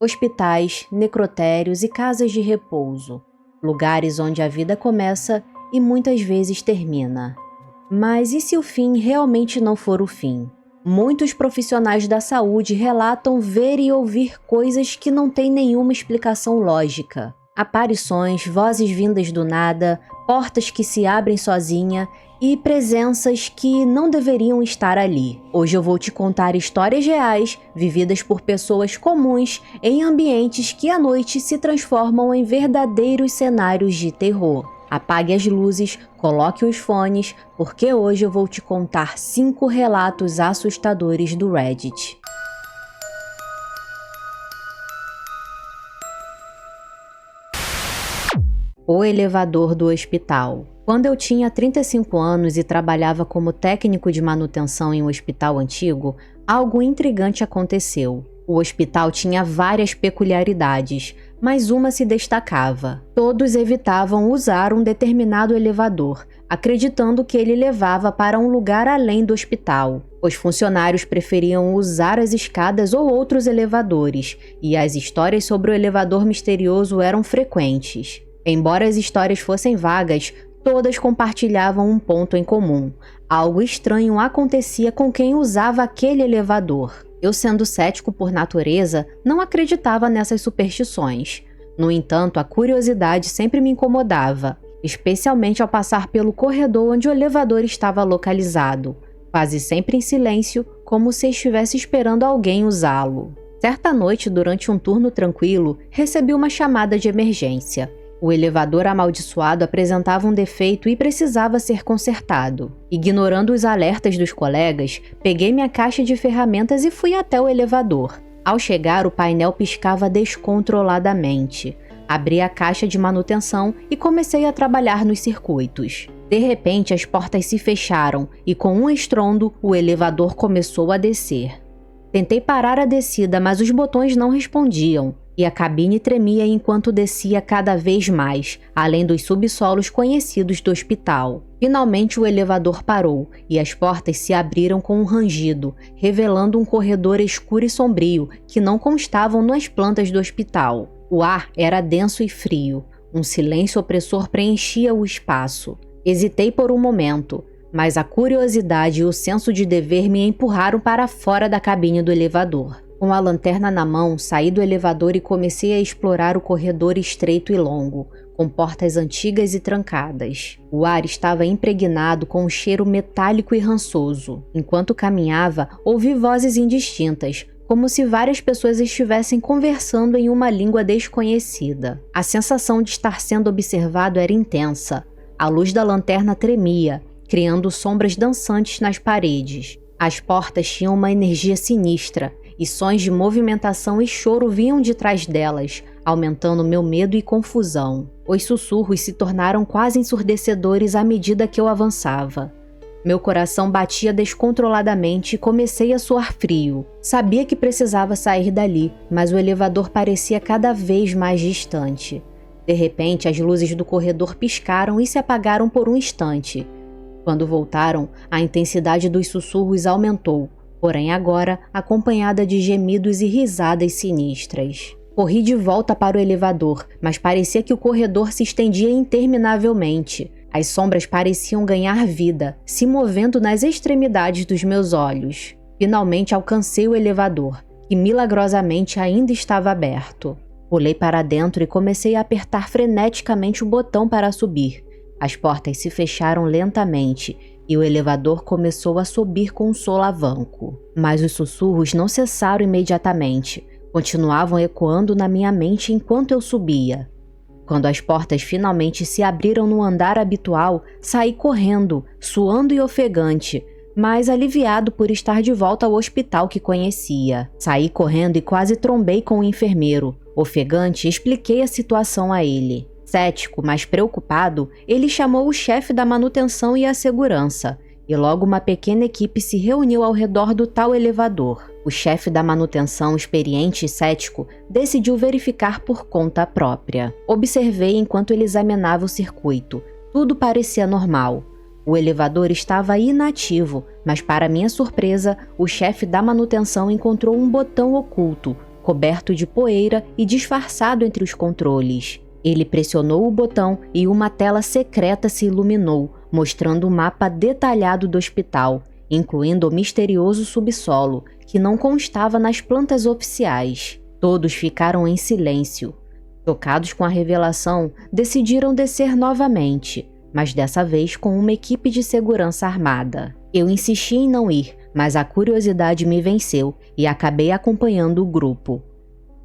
hospitais, necrotérios e casas de repouso, lugares onde a vida começa e muitas vezes termina. Mas e se o fim realmente não for o fim? Muitos profissionais da saúde relatam ver e ouvir coisas que não têm nenhuma explicação lógica. Aparições, vozes vindas do nada, portas que se abrem sozinha e presenças que não deveriam estar ali. Hoje eu vou te contar histórias reais, vividas por pessoas comuns em ambientes que à noite se transformam em verdadeiros cenários de terror. Apague as luzes, coloque os fones, porque hoje eu vou te contar 5 relatos assustadores do Reddit. O elevador do hospital. Quando eu tinha 35 anos e trabalhava como técnico de manutenção em um hospital antigo, algo intrigante aconteceu. O hospital tinha várias peculiaridades, mas uma se destacava. Todos evitavam usar um determinado elevador, acreditando que ele levava para um lugar além do hospital. Os funcionários preferiam usar as escadas ou outros elevadores, e as histórias sobre o elevador misterioso eram frequentes. Embora as histórias fossem vagas, todas compartilhavam um ponto em comum. Algo estranho acontecia com quem usava aquele elevador. Eu, sendo cético por natureza, não acreditava nessas superstições. No entanto, a curiosidade sempre me incomodava, especialmente ao passar pelo corredor onde o elevador estava localizado, quase sempre em silêncio, como se estivesse esperando alguém usá-lo. Certa noite, durante um turno tranquilo, recebi uma chamada de emergência. O elevador amaldiçoado apresentava um defeito e precisava ser consertado. Ignorando os alertas dos colegas, peguei minha caixa de ferramentas e fui até o elevador. Ao chegar, o painel piscava descontroladamente. Abri a caixa de manutenção e comecei a trabalhar nos circuitos. De repente, as portas se fecharam e, com um estrondo, o elevador começou a descer. Tentei parar a descida, mas os botões não respondiam. E a cabine tremia enquanto descia cada vez mais, além dos subsolos conhecidos do hospital. Finalmente o elevador parou, e as portas se abriram com um rangido, revelando um corredor escuro e sombrio que não constavam nas plantas do hospital. O ar era denso e frio. Um silêncio opressor preenchia o espaço. Hesitei por um momento, mas a curiosidade e o senso de dever me empurraram para fora da cabine do elevador. Com a lanterna na mão, saí do elevador e comecei a explorar o corredor estreito e longo, com portas antigas e trancadas. O ar estava impregnado com um cheiro metálico e rançoso. Enquanto caminhava, ouvi vozes indistintas, como se várias pessoas estivessem conversando em uma língua desconhecida. A sensação de estar sendo observado era intensa. A luz da lanterna tremia, criando sombras dançantes nas paredes. As portas tinham uma energia sinistra, e sons de movimentação e choro vinham de trás delas, aumentando meu medo e confusão. Os sussurros se tornaram quase ensurdecedores à medida que eu avançava. Meu coração batia descontroladamente e comecei a suar frio. Sabia que precisava sair dali, mas o elevador parecia cada vez mais distante. De repente, as luzes do corredor piscaram e se apagaram por um instante. Quando voltaram, a intensidade dos sussurros aumentou, porém agora acompanhada de gemidos e risadas sinistras. Corri de volta para o elevador, mas parecia que o corredor se estendia interminavelmente. As sombras pareciam ganhar vida, se movendo nas extremidades dos meus olhos. Finalmente alcancei o elevador, que milagrosamente ainda estava aberto. Pulei para dentro e comecei a apertar freneticamente o botão para subir. As portas se fecharam lentamente e o elevador começou a subir com um solavanco. Mas os sussurros não cessaram imediatamente, continuavam ecoando na minha mente enquanto eu subia. Quando as portas finalmente se abriram no andar habitual, saí correndo, suando e ofegante, mas aliviado por estar de volta ao hospital que conhecia. Saí correndo e quase trombei com o enfermeiro. Ofegante, expliquei a situação a ele. Cético, mas preocupado, ele chamou o chefe da manutenção e a segurança, e logo uma pequena equipe se reuniu ao redor do tal elevador. O chefe da manutenção, experiente e cético, decidiu verificar por conta própria. Observei enquanto ele examinava o circuito. Tudo parecia normal. O elevador estava inativo, mas para minha surpresa, o chefe da manutenção encontrou um botão oculto, coberto de poeira e disfarçado entre os controles. Ele pressionou o botão e uma tela secreta se iluminou, mostrando o mapa detalhado do hospital, incluindo o misterioso subsolo, que não constava nas plantas oficiais. Todos ficaram em silêncio. Chocados com a revelação, decidiram descer novamente, mas dessa vez com uma equipe de segurança armada. Eu insisti em não ir, mas a curiosidade me venceu e acabei acompanhando o grupo.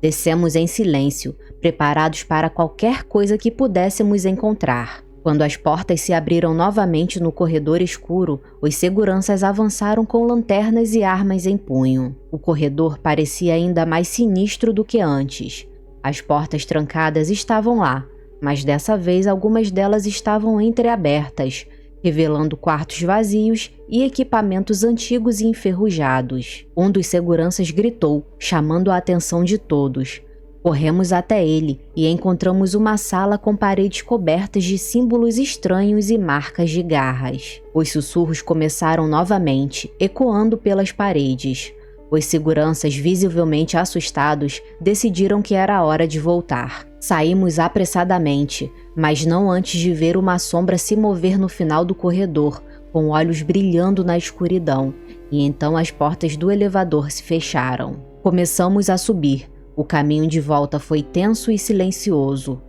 Descemos em silêncio, preparados para qualquer coisa que pudéssemos encontrar. Quando as portas se abriram novamente no corredor escuro, os seguranças avançaram com lanternas e armas em punho. O corredor parecia ainda mais sinistro do que antes. As portas trancadas estavam lá, mas dessa vez algumas delas estavam entreabertas, revelando quartos vazios e equipamentos antigos e enferrujados. Um dos seguranças gritou, chamando a atenção de todos. Corremos até ele e encontramos uma sala com paredes cobertas de símbolos estranhos e marcas de garras. Os sussurros começaram novamente, ecoando pelas paredes. Os seguranças, visivelmente assustados, decidiram que era hora de voltar. Saímos apressadamente, mas não antes de ver uma sombra se mover no final do corredor, com olhos brilhando na escuridão, e então as portas do elevador se fecharam. Começamos a subir. O caminho de volta foi tenso e silencioso.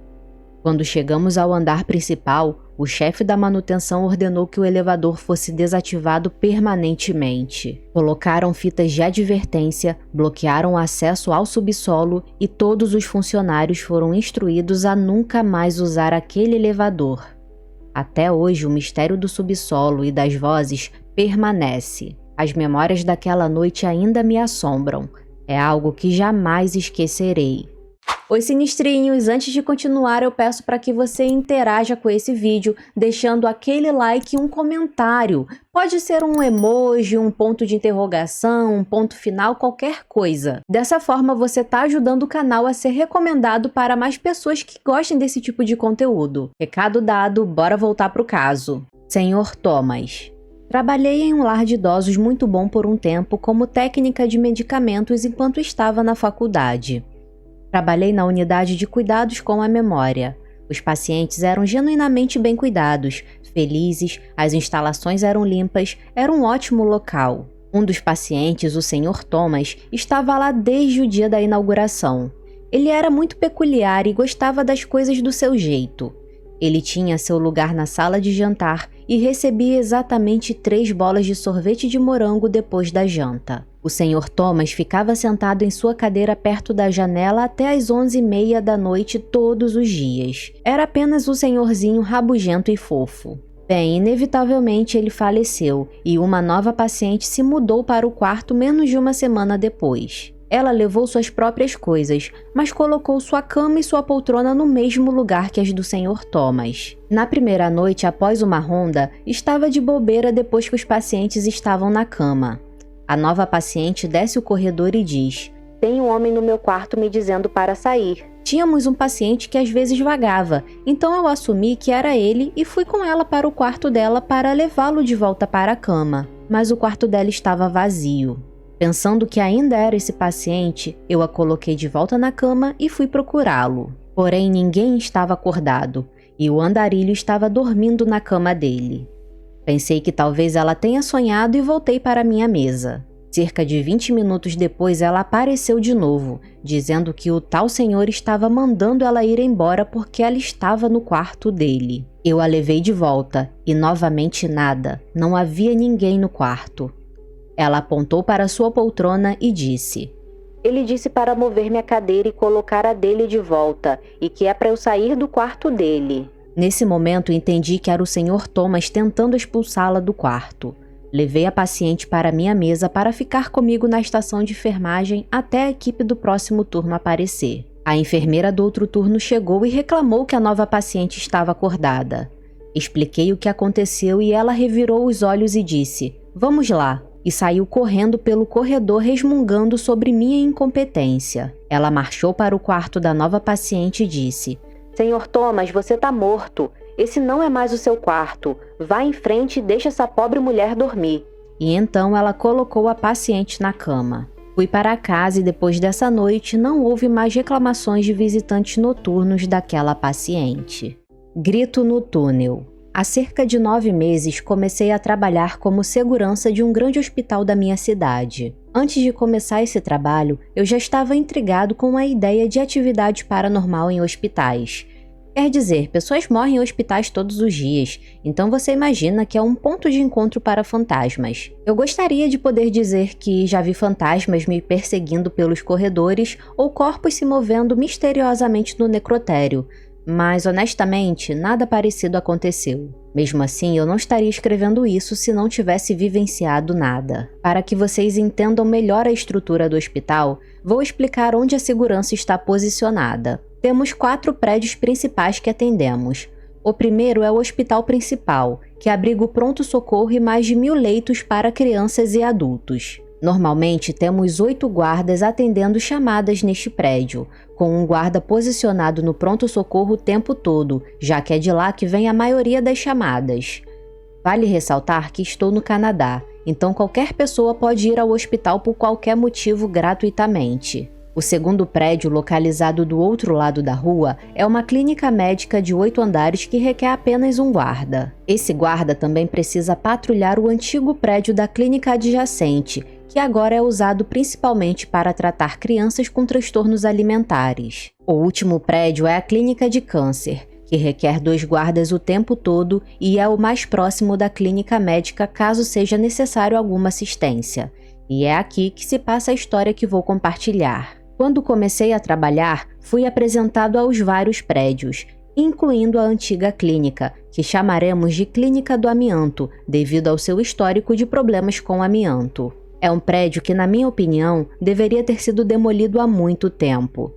Quando chegamos ao andar principal, o chefe da manutenção ordenou que o elevador fosse desativado permanentemente. Colocaram fitas de advertência, bloquearam o acesso ao subsolo e todos os funcionários foram instruídos a nunca mais usar aquele elevador. Até hoje, o mistério do subsolo e das vozes permanece. As memórias daquela noite ainda me assombram. É algo que jamais esquecerei. Oi, sinistrinhos! Antes de continuar, eu peço para que você interaja com esse vídeo, deixando aquele like e um comentário. Pode ser um emoji, um ponto de interrogação, um ponto final, qualquer coisa. Dessa forma, você está ajudando o canal a ser recomendado para mais pessoas que gostem desse tipo de conteúdo. Recado dado, bora voltar pro caso. Senhor Thomas. Trabalhei em um lar de idosos muito bom por um tempo como técnica de medicamentos enquanto estava na faculdade. Trabalhei na unidade de cuidados com a memória. Os pacientes eram genuinamente bem cuidados, felizes, as instalações eram limpas, era um ótimo local. Um dos pacientes, o Sr. Thomas, estava lá desde o dia da inauguração. Ele era muito peculiar e gostava das coisas do seu jeito. Ele tinha seu lugar na sala de jantar e recebia exatamente 3 bolas de sorvete de morango depois da janta. O Sr. Thomas ficava sentado em sua cadeira perto da janela até às 11h30 da noite todos os dias. Era apenas um senhorzinho rabugento e fofo. Bem, inevitavelmente ele faleceu e uma nova paciente se mudou para o quarto menos de uma semana depois. Ela levou suas próprias coisas, mas colocou sua cama e sua poltrona no mesmo lugar que as do Sr. Thomas. Na primeira noite, após uma ronda, estava de bobeira depois que os pacientes estavam na cama. A nova paciente desce o corredor e diz: "Tem um homem no meu quarto me dizendo para sair." Tínhamos um paciente que às vezes vagava, então eu assumi que era ele e fui com ela para o quarto dela para levá-lo de volta para a cama. Mas o quarto dela estava vazio. Pensando que ainda era esse paciente, eu a coloquei de volta na cama e fui procurá-lo. Porém, ninguém estava acordado e o andarilho estava dormindo na cama dele. Pensei que talvez ela tenha sonhado e voltei para minha mesa. Cerca de 20 minutos depois, ela apareceu de novo, dizendo que o tal senhor estava mandando ela ir embora porque ela estava no quarto dele. Eu a levei de volta e novamente nada, não havia ninguém no quarto. Ela apontou para sua poltrona e disse: "Ele disse para mover minha cadeira e colocar a dele de volta, e que é para eu sair do quarto dele." Nesse momento, entendi que era o Sr. Thomas tentando expulsá-la do quarto. Levei a paciente para minha mesa para ficar comigo na estação de enfermagem até a equipe do próximo turno aparecer. A enfermeira do outro turno chegou e reclamou que a nova paciente estava acordada. Expliquei o que aconteceu e ela revirou os olhos e disse: "Vamos lá." E saiu correndo pelo corredor resmungando sobre minha incompetência. Ela marchou para o quarto da nova paciente e disse: "Sr. Thomas, você está morto. Esse não é mais o seu quarto. Vá em frente e deixe essa pobre mulher dormir." E então ela colocou a paciente na cama. Fui para casa e depois dessa noite não houve mais reclamações de visitantes noturnos daquela paciente. Grito no túnel. Há cerca de 9 meses comecei a trabalhar como segurança de um grande hospital da minha cidade. Antes de começar esse trabalho, eu já estava intrigado com a ideia de atividade paranormal em hospitais. Quer dizer, pessoas morrem em hospitais todos os dias, então você imagina que é um ponto de encontro para fantasmas. Eu gostaria de poder dizer que já vi fantasmas me perseguindo pelos corredores ou corpos se movendo misteriosamente no necrotério, mas honestamente nada parecido aconteceu. Mesmo assim, eu não estaria escrevendo isso se não tivesse vivenciado nada. Para que vocês entendam melhor a estrutura do hospital, vou explicar onde a segurança está posicionada. Temos 4 prédios principais que atendemos. O primeiro é o hospital principal, que abriga o pronto-socorro e mais de 1000 leitos para crianças e adultos. Normalmente temos 8 guardas atendendo chamadas neste prédio, com um guarda posicionado no pronto-socorro o tempo todo, já que é de lá que vem a maioria das chamadas. Vale ressaltar que estou no Canadá, então qualquer pessoa pode ir ao hospital por qualquer motivo gratuitamente. O segundo prédio, localizado do outro lado da rua, é uma clínica médica de 8 andares que requer apenas um guarda. Esse guarda também precisa patrulhar o antigo prédio da clínica adjacente, que agora é usado principalmente para tratar crianças com transtornos alimentares. O último prédio é a clínica de câncer, que requer 2 guardas o tempo todo e é o mais próximo da clínica médica caso seja necessário alguma assistência. E é aqui que se passa a história que vou compartilhar. Quando comecei a trabalhar, fui apresentado aos vários prédios, incluindo a antiga clínica, que chamaremos de Clínica do Amianto, devido ao seu histórico de problemas com amianto. É um prédio que, na minha opinião, deveria ter sido demolido há muito tempo.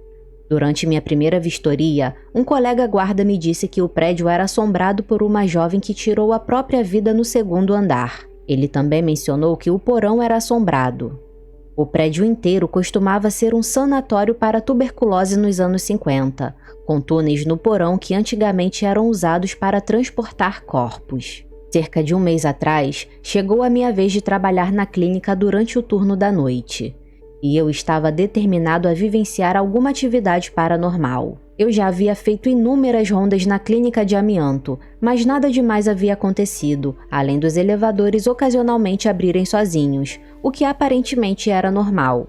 Durante minha primeira vistoria, um colega guarda me disse que o prédio era assombrado por uma jovem que tirou a própria vida no 2º andar. Ele também mencionou que o porão era assombrado. O prédio inteiro costumava ser um sanatório para tuberculose nos anos 50, com túneis no porão que antigamente eram usados para transportar corpos. Cerca de um mês atrás, chegou a minha vez de trabalhar na clínica durante o turno da noite. E eu estava determinado a vivenciar alguma atividade paranormal. Eu já havia feito inúmeras rondas na clínica de amianto, mas nada demais havia acontecido, além dos elevadores ocasionalmente abrirem sozinhos, o que aparentemente era normal.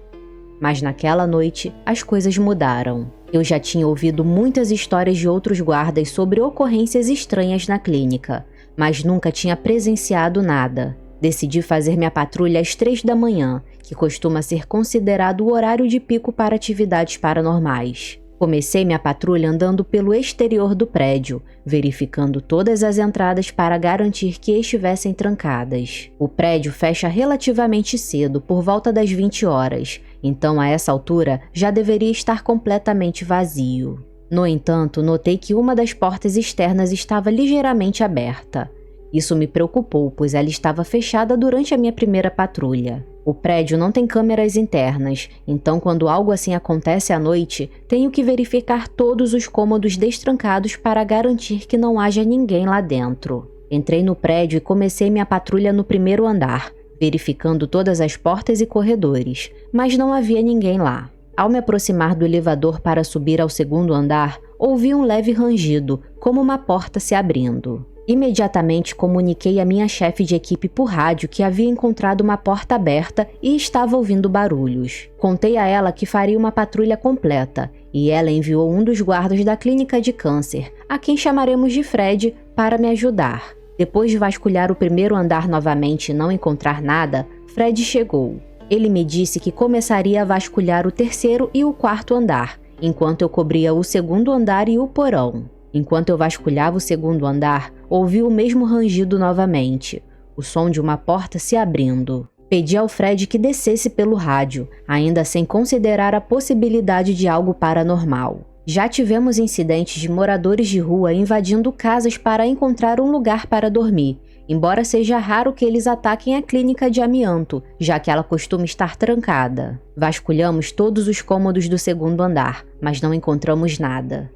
Mas naquela noite, as coisas mudaram. Eu já tinha ouvido muitas histórias de outros guardas sobre ocorrências estranhas na clínica, mas nunca tinha presenciado nada. Decidi fazer minha patrulha às 3 da manhã, que costuma ser considerado o horário de pico para atividades paranormais. Comecei minha patrulha andando pelo exterior do prédio, verificando todas as entradas para garantir que estivessem trancadas. O prédio fecha relativamente cedo, por volta das 20 horas, então a essa altura já deveria estar completamente vazio. No entanto, notei que uma das portas externas estava ligeiramente aberta. Isso me preocupou, pois ela estava fechada durante a minha primeira patrulha. O prédio não tem câmeras internas, então quando algo assim acontece à noite, tenho que verificar todos os cômodos destrancados para garantir que não haja ninguém lá dentro. Entrei no prédio e comecei minha patrulha no 1º andar, verificando todas as portas e corredores, mas não havia ninguém lá. Ao me aproximar do elevador para subir ao 2º andar, ouvi um leve rangido, como uma porta se abrindo. Imediatamente comuniquei à minha chefe de equipe por rádio que havia encontrado uma porta aberta e estava ouvindo barulhos. Contei a ela que faria uma patrulha completa, e ela enviou um dos guardas da clínica de câncer, a quem chamaremos de Fred, para me ajudar. Depois de vasculhar o 1º andar novamente e não encontrar nada, Fred chegou. Ele me disse que começaria a vasculhar o 3º e o 4º andar, enquanto eu cobria o 2º andar e o porão. Enquanto eu vasculhava o 2º andar, ouvi o mesmo rangido novamente, o som de uma porta se abrindo. Pedi ao Fred que descesse pelo rádio, ainda sem considerar a possibilidade de algo paranormal. Já tivemos incidentes de moradores de rua invadindo casas para encontrar um lugar para dormir, embora seja raro que eles ataquem a clínica de amianto, já que ela costuma estar trancada. Vasculhamos todos os cômodos do 2º andar, mas não encontramos nada.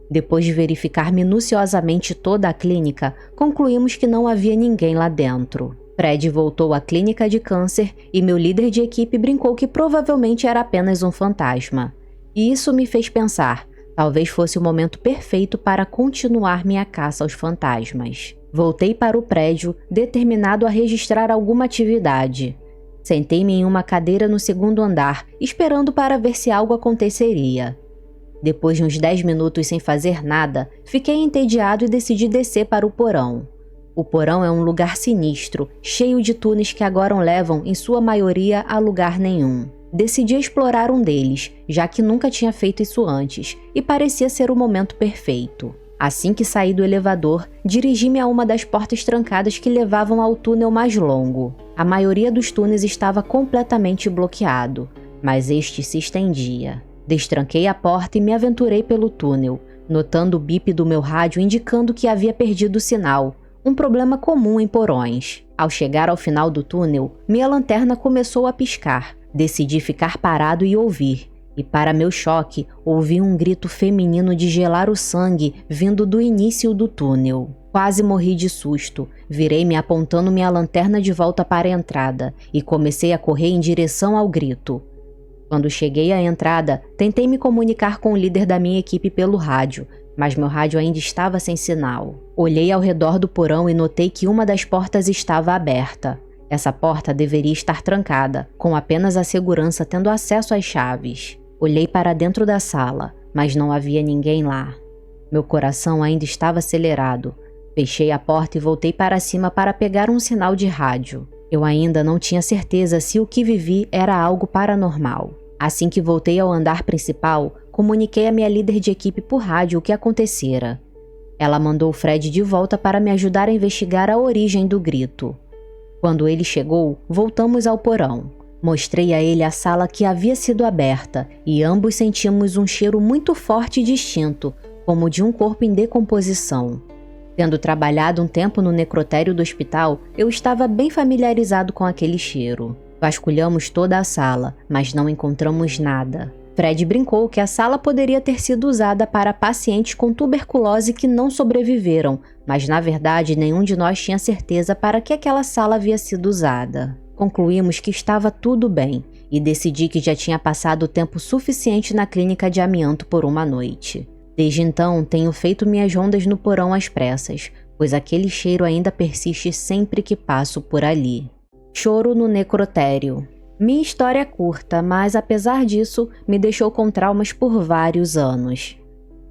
Depois de verificar minuciosamente toda a clínica, concluímos que não havia ninguém lá dentro. Fred voltou à clínica de câncer e meu líder de equipe brincou que provavelmente era apenas um fantasma. E isso me fez pensar, talvez fosse o momento perfeito para continuar minha caça aos fantasmas. Voltei para o prédio, determinado a registrar alguma atividade. Sentei-me em uma cadeira no segundo andar, esperando para ver se algo aconteceria. Depois de uns 10 minutos sem fazer nada, fiquei entediado e decidi descer para o porão. O porão é um lugar sinistro, cheio de túneis que agora levam, em sua maioria, a lugar nenhum. Decidi explorar um deles, já que nunca tinha feito isso antes, e parecia ser o momento perfeito. Assim que saí do elevador, dirigi-me a uma das portas trancadas que levavam ao túnel mais longo. A maioria dos túneis estava completamente bloqueado, mas este se estendia. Destranquei a porta e me aventurei pelo túnel, notando o bip do meu rádio indicando que havia perdido o sinal, um problema comum em porões. Ao chegar ao final do túnel, minha lanterna começou a piscar. Decidi ficar parado e ouvir. E para meu choque, ouvi um grito feminino de gelar o sangue vindo do início do túnel. Quase morri de susto. Virei-me apontando minha lanterna de volta para a entrada e comecei a correr em direção ao grito. Quando cheguei à entrada, tentei me comunicar com o líder da minha equipe pelo rádio, mas meu rádio ainda estava sem sinal. Olhei ao redor do porão e notei que uma das portas estava aberta. Essa porta deveria estar trancada, com apenas a segurança tendo acesso às chaves. Olhei para dentro da sala, mas não havia ninguém lá. Meu coração ainda estava acelerado. Fechei a porta e voltei para cima para pegar um sinal de rádio. Eu ainda não tinha certeza se o que vivi era algo paranormal. Assim que voltei ao andar principal, comuniquei a minha líder de equipe por rádio o que acontecera. Ela mandou Fred de volta para me ajudar a investigar a origem do grito. Quando ele chegou, voltamos ao porão. Mostrei a ele a sala que havia sido aberta e ambos sentimos um cheiro muito forte e distinto, como de um corpo em decomposição. Tendo trabalhado um tempo no necrotério do hospital, eu estava bem familiarizado com aquele cheiro. Vasculhamos toda a sala, mas não encontramos nada. Fred brincou que a sala poderia ter sido usada para pacientes com tuberculose que não sobreviveram, mas na verdade nenhum de nós tinha certeza para que aquela sala havia sido usada. Concluímos que estava tudo bem e decidi que já tinha passado tempo suficiente na clínica de amianto por uma noite. Desde então, tenho feito minhas rondas no porão às pressas, pois aquele cheiro ainda persiste sempre que passo por ali. Choro no necrotério. Minha história é curta, mas apesar disso, me deixou com traumas por vários anos.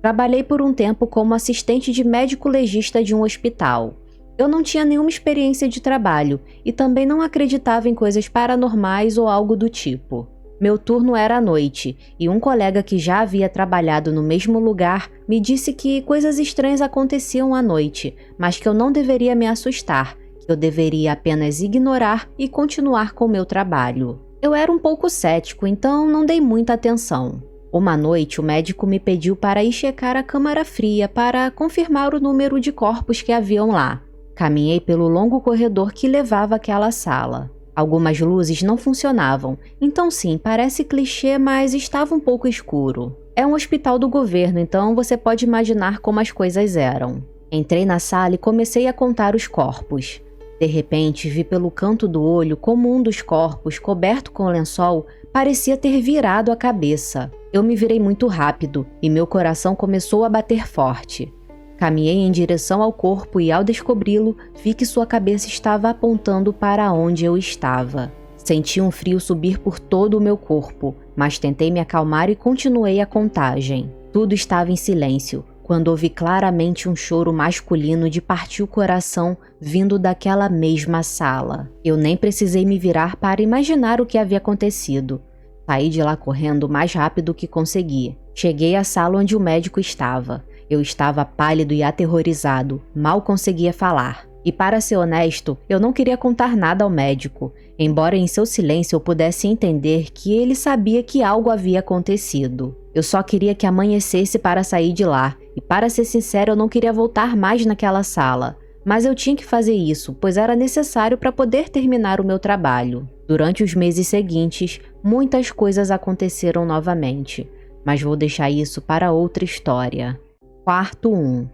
Trabalhei por um tempo como assistente de médico legista de um hospital. Eu não tinha nenhuma experiência de trabalho e também não acreditava em coisas paranormais ou algo do tipo. Meu turno era à noite e um colega que já havia trabalhado no mesmo lugar me disse que coisas estranhas aconteciam à noite, mas que eu não deveria me assustar, que eu deveria apenas ignorar e continuar com meu trabalho. Eu era um pouco cético, então não dei muita atenção. Uma noite, o médico me pediu para ir checar a câmara fria para confirmar o número de corpos que haviam lá. Caminhei pelo longo corredor que levava àquela sala. Algumas luzes não funcionavam, então sim, parece clichê, mas estava um pouco escuro. É um hospital do governo, então você pode imaginar como as coisas eram. Entrei na sala e comecei a contar os corpos. De repente, vi pelo canto do olho como um dos corpos, coberto com lençol, parecia ter virado a cabeça. Eu me virei muito rápido e meu coração começou a bater forte. Caminhei em direção ao corpo e, ao descobri-lo, vi que sua cabeça estava apontando para onde eu estava. Senti um frio subir por todo o meu corpo, mas tentei me acalmar e continuei a contagem. Tudo estava em silêncio, quando ouvi claramente um choro masculino de partir o coração vindo daquela mesma sala. Eu nem precisei me virar para imaginar o que havia acontecido. Saí de lá correndo o mais rápido que consegui. Cheguei à sala onde o médico estava. Eu estava pálido e aterrorizado, mal conseguia falar. E para ser honesto, eu não queria contar nada ao médico, embora em seu silêncio eu pudesse entender que ele sabia que algo havia acontecido. Eu só queria que amanhecesse para sair de lá, e para ser sincero eu não queria voltar mais naquela sala. Mas eu tinha que fazer isso, pois era necessário para poder terminar o meu trabalho. Durante os meses seguintes, muitas coisas aconteceram novamente, mas vou deixar isso para outra história. Quarto 1.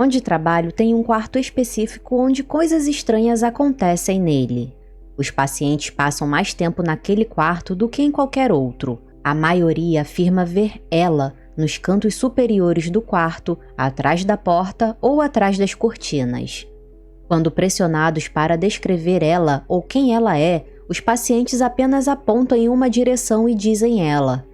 Onde trabalho tem um quarto específico onde coisas estranhas acontecem nele. Os pacientes passam mais tempo naquele quarto do que em qualquer outro. A maioria afirma ver ela nos cantos superiores do quarto, atrás da porta ou atrás das cortinas. Quando pressionados para descrever ela ou quem ela é, os pacientes apenas apontam em uma direção e dizem ela.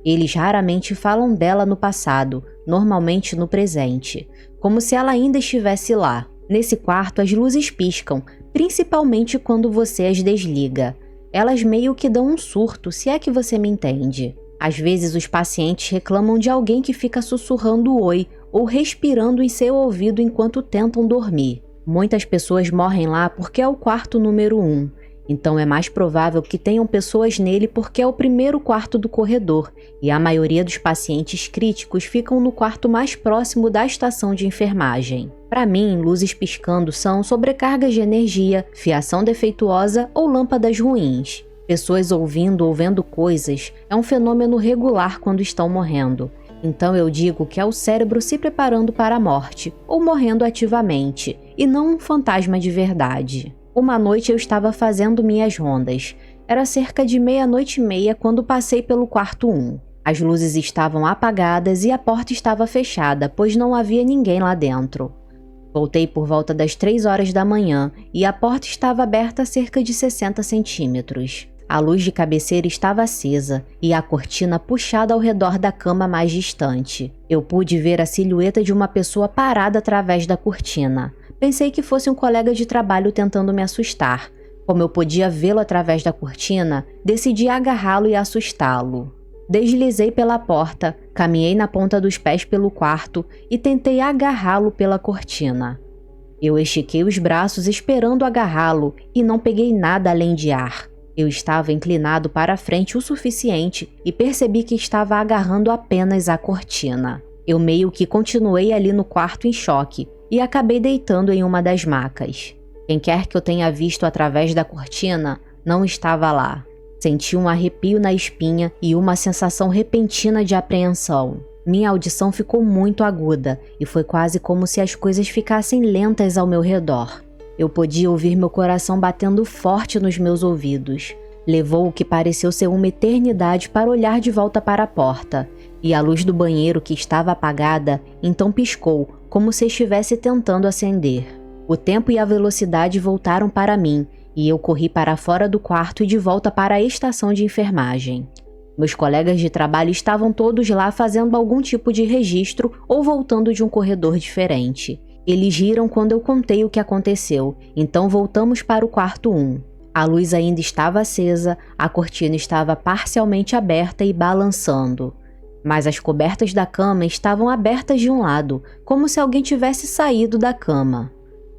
Eles raramente falam dela no passado, normalmente no presente, como se ela ainda estivesse lá. Nesse quarto, as luzes piscam, principalmente quando você as desliga. Elas meio que dão um surto, se é que você me entende. Às vezes, os pacientes reclamam de alguém que fica sussurrando oi ou respirando em seu ouvido enquanto tentam dormir. Muitas pessoas morrem lá porque é o quarto número 1. Então é mais provável que tenham pessoas nele porque é o primeiro quarto do corredor, e a maioria dos pacientes críticos ficam no quarto mais próximo da estação de enfermagem. Para mim, luzes piscando são sobrecargas de energia, fiação defeituosa ou lâmpadas ruins. Pessoas ouvindo ou vendo coisas é um fenômeno regular quando estão morrendo. Então eu digo que é o cérebro se preparando para a morte, ou morrendo ativamente, e não um fantasma de verdade. Uma noite eu estava fazendo minhas rondas. Era cerca de 00:30 quando passei pelo quarto 1. As luzes estavam apagadas e a porta estava fechada, pois não havia ninguém lá dentro. Voltei por volta das 3 horas da manhã e a porta estava aberta a cerca de 60 centímetros. A luz de cabeceira estava acesa e a cortina puxada ao redor da cama mais distante. Eu pude ver a silhueta de uma pessoa parada através da cortina. Pensei que fosse um colega de trabalho tentando me assustar. Como eu podia vê-lo através da cortina, decidi agarrá-lo e assustá-lo. Deslizei pela porta, caminhei na ponta dos pés pelo quarto e tentei agarrá-lo pela cortina. Eu estiquei os braços esperando agarrá-lo e não peguei nada além de ar. Eu estava inclinado para a frente o suficiente e percebi que estava agarrando apenas a cortina. Eu meio que continuei ali no quarto em choque e acabei deitando em uma das macas. Quem quer que eu tenha visto através da cortina não estava lá. Senti um arrepio na espinha e uma sensação repentina de apreensão. Minha audição ficou muito aguda e foi quase como se as coisas ficassem lentas ao meu redor. Eu podia ouvir meu coração batendo forte nos meus ouvidos. Levou o que pareceu ser uma eternidade para olhar de volta para a porta, e a luz do banheiro, que estava apagada, então piscou, como se estivesse tentando acender. O tempo e a velocidade voltaram para mim, e eu corri para fora do quarto e de volta para a estação de enfermagem. Meus colegas de trabalho estavam todos lá fazendo algum tipo de registro ou voltando de um corredor diferente. Eles riram quando eu contei o que aconteceu, então voltamos para o quarto 1. A luz ainda estava acesa, a cortina estava parcialmente aberta e balançando. Mas as cobertas da cama estavam abertas de um lado, como se alguém tivesse saído da cama.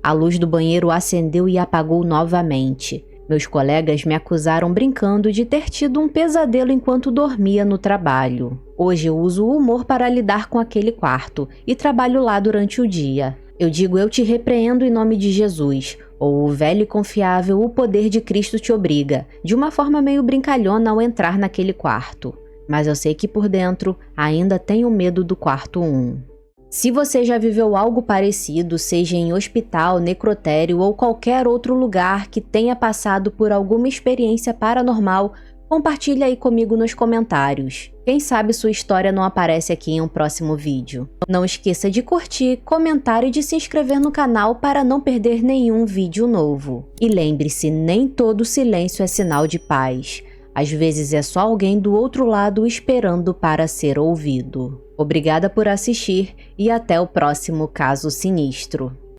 A luz do banheiro acendeu e apagou novamente. Meus colegas me acusaram brincando de ter tido um pesadelo enquanto dormia no trabalho. Hoje eu uso o humor para lidar com aquele quarto e trabalho lá durante o dia. Eu digo: eu te repreendo em nome de Jesus, ou o velho e confiável, o poder de Cristo te obriga, de uma forma meio brincalhona ao entrar naquele quarto. Mas eu sei que por dentro ainda tenho medo do quarto 1. Se você já viveu algo parecido, seja em hospital, necrotério ou qualquer outro lugar que tenha passado por alguma experiência paranormal, compartilhe aí comigo nos comentários. Quem sabe sua história não aparece aqui em um próximo vídeo. Não esqueça de curtir, comentar e de se inscrever no canal para não perder nenhum vídeo novo. E lembre-se, nem todo silêncio é sinal de paz. Às vezes é só alguém do outro lado esperando para ser ouvido. Obrigada por assistir e até o próximo Caso Sinistro.